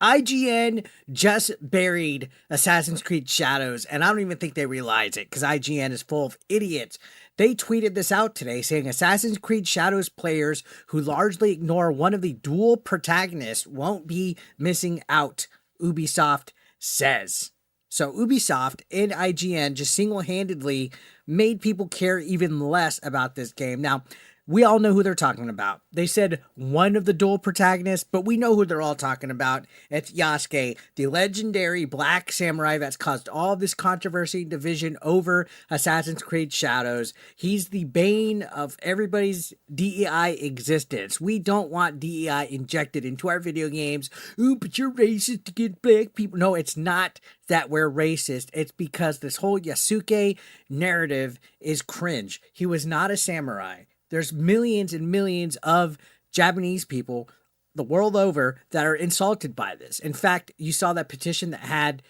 IGN just buried Assassin's Creed Shadows, and I don't even think they realize it because IGN is full of idiots. They tweeted this out today saying Assassin's Creed Shadows players who largely ignore one of the dual protagonists won't be missing out, Ubisoft says. So Ubisoft and IGN just single-handedly made people care even less about this game. Now, we all know who they're talking about. They said one of the dual protagonists, but we know who they're all talking about. It's Yasuke, the legendary black samurai that's caused all this controversy and division over Assassin's Creed Shadows. He's the bane of everybody's DEI existence. We don't want DEI injected into our video games. Ooh, but you're racist against black people. No, it's not that we're racist. It's because this whole Yasuke narrative is cringe. He was not a samurai. There's millions and millions of Japanese people the world over that are insulted by this. In fact, you saw that petition that had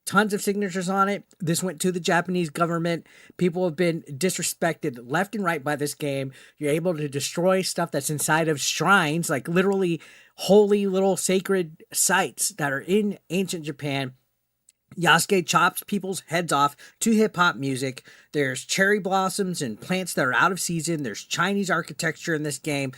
tons of signatures on it. This went to the Japanese government. People have been disrespected left and right by this game. You're able to destroy stuff that's inside of shrines, like literally holy little sacred sites that are in ancient Japan. Yasuke chops people's heads off to hip-hop music. There's cherry blossoms and plants that are out of season. There's Chinese architecture in this game.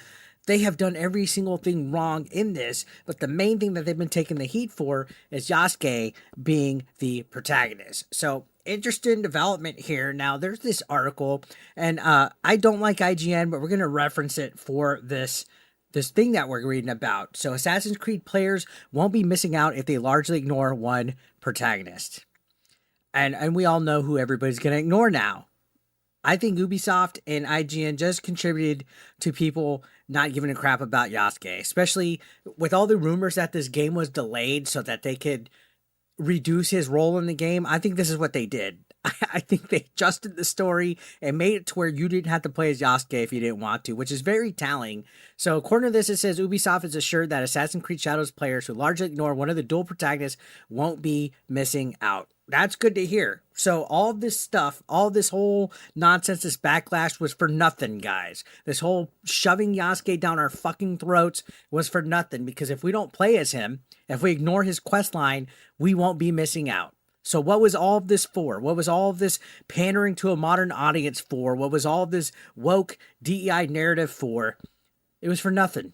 They have done every single thing wrong in this, but the main thing that they've been taking the heat for is Yasuke being the protagonist. So, interesting development here. Now, there's this article, and I don't like IGN, but we're going to reference it for this thing that we're reading about. So Assassin's Creed players won't be missing out if they largely ignore one protagonist. And we all know who everybody's going to ignore now. I think Ubisoft and IGN just contributed to people not giving a crap about Yasuke, especially with all the rumors that this game was delayed so that they could reduce his role in the game. I think this is what they did. I think they adjusted the story and made it to where you didn't have to play as Yasuke if you didn't want to, which is very telling. So according to this, it says Ubisoft is assured that Assassin's Creed Shadows players who largely ignore one of the dual protagonists won't be missing out. That's good to hear. So all this stuff, all this whole nonsense, this backlash was for nothing, guys. This whole shoving Yasuke down our fucking throats was for nothing, because if we don't play as him, if we ignore his quest line, we won't be missing out. So what was all of this for? What was all of this pandering to a modern audience for? What was all of this woke DEI narrative for? It was for nothing.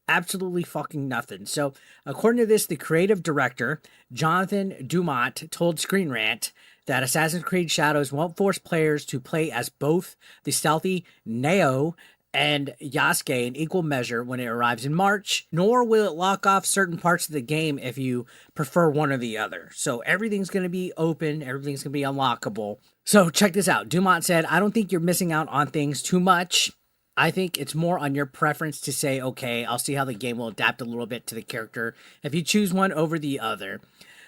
Absolutely fucking nothing. So according to this, the creative director, Jonathan Dumont, told Screen Rant that Assassin's Creed Shadows won't force players to play as both the stealthy Neo and Yasuke in equal measure when it arrives in March, nor will it lock off certain parts of the game if you prefer one or the other. So everything's going to be open, everything's going to be unlockable. So check this out. Dumont said, I don't think you're missing out on things too much. I think it's more on your preference to say, okay, I'll see how the game will adapt a little bit to the character if you choose one over the other.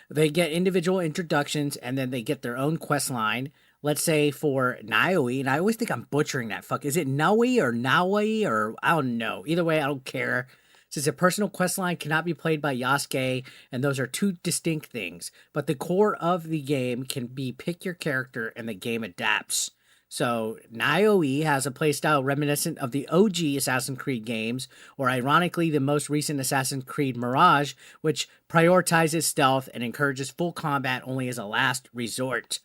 They get individual introductions and then they get their own quest line. Let's say for Naoi, and I always think I'm butchering that. Is it Naoi or Naoi or I don't know. Either way, I don't care. Since a personal quest line cannot be played by Yasuke, and those are two distinct things. But the core of the game can be pick your character and the game adapts. So Naoi has a playstyle reminiscent of the OG Assassin's Creed games, or ironically the most recent Assassin's Creed Mirage, which prioritizes stealth and encourages full combat only as a last resort.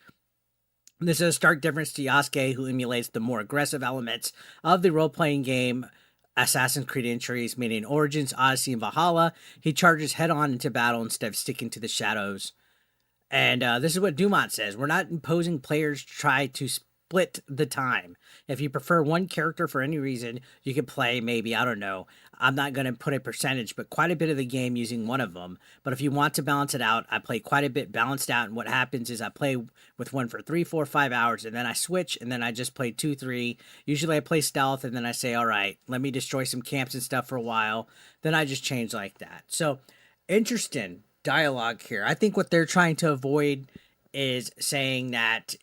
This is a stark difference to Yasuke, who emulates the more aggressive elements of the role-playing game Assassin's Creed entries, meaning Origins, Odyssey, and Valhalla. He charges head-on into battle instead of sticking to the shadows. And this is what Dumont says. We're not imposing players to try to split the time. If you prefer one character for any reason, you can play maybe, I don't know, I'm not going to put a percentage, but quite a bit of the game using one of them. But if you want to balance it out, I play quite a bit balanced out. And what happens is I play with one for 3, 4, 5 hours, and then I switch, and then I just play 2, 3. Usually I play stealth, and then I say, all right, let me destroy some camps and stuff for a while. Then I just change like that. So interesting dialogue here. I think what they're trying to avoid is saying that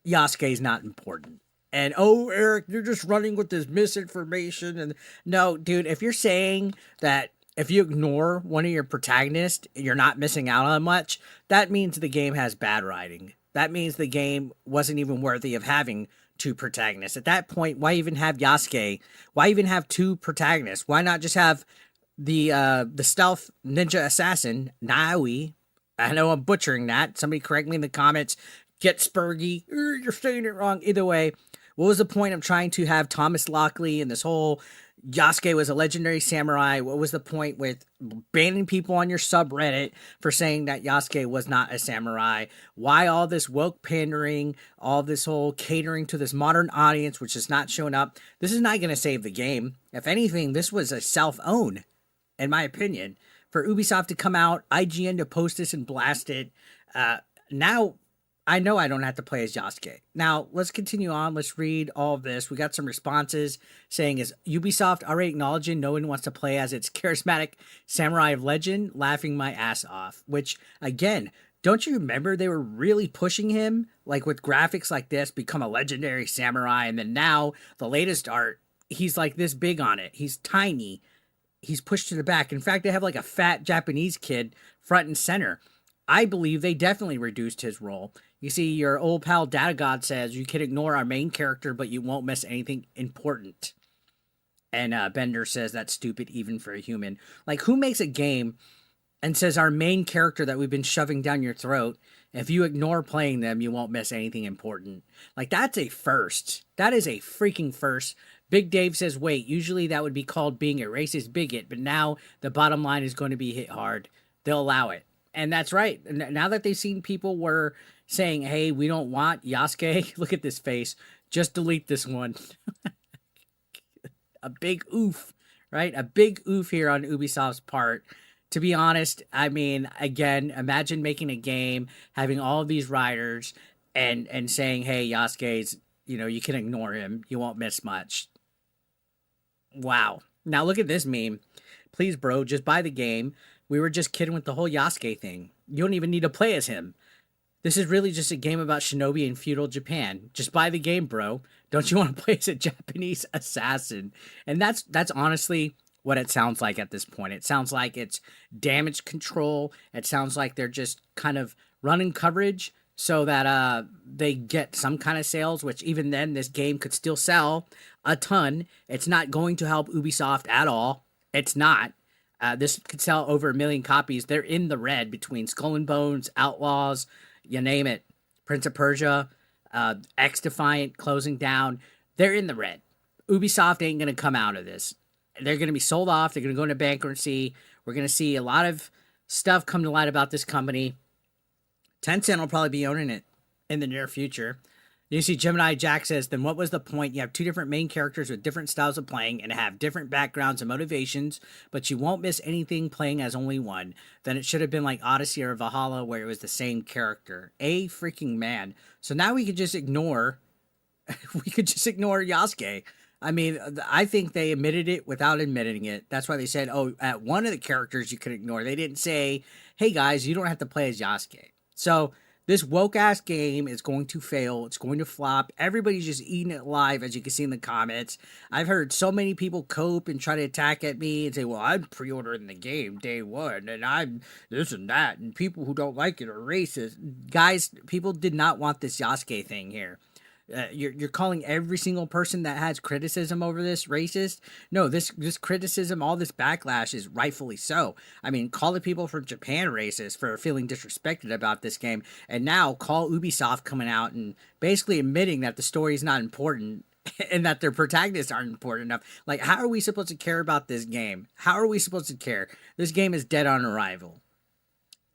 Yasuke is not important. And, oh, Eric, you're just running with this misinformation. And no, dude, if you're saying that if you ignore one of your protagonists, you're not missing out on much, that means the game has bad writing. That means the game wasn't even worthy of having two protagonists. At that point, why even have Yasuke? Why even have two protagonists? Why not just have the stealth ninja assassin Naui. I know I'm butchering that. Somebody correct me in the comments. Get Spurgy. You're saying it wrong. Either way, what was the point of trying to have Thomas Lockley and this whole Yasuke was a legendary samurai? What was the point with banning people on your subreddit for saying that Yasuke was not a samurai? Why all this woke pandering, all this whole catering to this modern audience, which is not showing up? This is not going to save the game. If anything, this was a self-own, in my opinion, for Ubisoft to come out, IGN to post this and blast it. Now, I know I don't have to play as Yasuke. Now, let's continue on. Let's read all of this. We got some responses saying, is Ubisoft already acknowledging no one wants to play as its charismatic samurai of legend? Laughing my ass off. Which, again, don't you remember they were really pushing him? Like with graphics like this, become a legendary samurai. And then now, the latest art, he's like this big on it. He's tiny. He's pushed to the back. In fact, they have like a fat Japanese kid front and center. I believe they definitely reduced his role. You see, your old pal Data God says you can ignore our main character, but you won't miss anything important. And Bender says that's stupid even for a human. Like, who makes a game and says our main character that we've been shoving down your throat, if you ignore playing them, you won't miss anything important? Like, that's a first. That is a freaking first. Big Dave says, wait, usually that would be called being a racist bigot, but now the bottom line is going to be hit hard. They'll allow it. And that's right. Now that they've seen people were saying, hey, we don't want Yasuke, look at this face, just delete this one. A big oof, right? A big oof here on Ubisoft's part. To be honest, I mean, again, imagine making a game, having all of these riders and saying, hey, Yasuke's, you can ignore him. You won't miss much. Wow. Now look at this meme. Please, bro, just buy the game. We were just kidding with the whole Yasuke thing. You don't even need to play as him. This is really just a game about shinobi in feudal Japan. Just buy the game, bro. Don't you want to play as a Japanese assassin? And that's honestly what it sounds like at this point. It sounds like it's damage control. It sounds like they're just kind of running coverage so that they get some kind of sales, which even then this game could still sell a ton. It's not going to help Ubisoft at all. It's not. This could sell over 1 million copies. They're in the red between Skull and Bones, Outlaws, you name it, Prince of Persia, X Defiant closing down. They're in the red. Ubisoft ain't going to come out of this. They're going to be sold off. They're going to go into bankruptcy. We're going to see a lot of stuff come to light about this company. Tencent will probably be owning it in the near future. You see Gemini Jack says, then what was the point? You have two different main characters with different styles of playing and have different backgrounds and motivations, but you won't miss anything playing as only one. Then it should have been like Odyssey or Valhalla where it was the same character. A freaking man. So now we could just ignore Yasuke. I mean, I think they admitted it without admitting it. That's why they said, oh, at one of the characters you could ignore. They didn't say, hey guys, you don't have to play as Yasuke. So this woke-ass game is going to fail. It's going to flop. Everybody's just eating it live, as you can see in the comments. I've heard so many people cope and try to attack at me and say, well, I'm pre-ordering the game day one, and I'm this and that, and people who don't like it are racist. Guys, people did not want this Yasuke thing here. You're calling every single person that has criticism over this racist? No, this criticism, all this backlash is rightfully so. I mean, call the people from Japan racist for feeling disrespected about this game, and now call Ubisoft coming out and basically admitting that the story is not important and that their protagonists aren't important enough. Like, how are we supposed to care about this game? How are we supposed to care? This game is dead on arrival.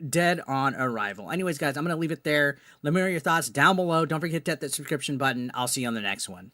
Dead on arrival. Anyways, guys, I'm going to leave it there. Let me know your thoughts down below. Don't forget to hit that subscription button. I'll see you on the next one.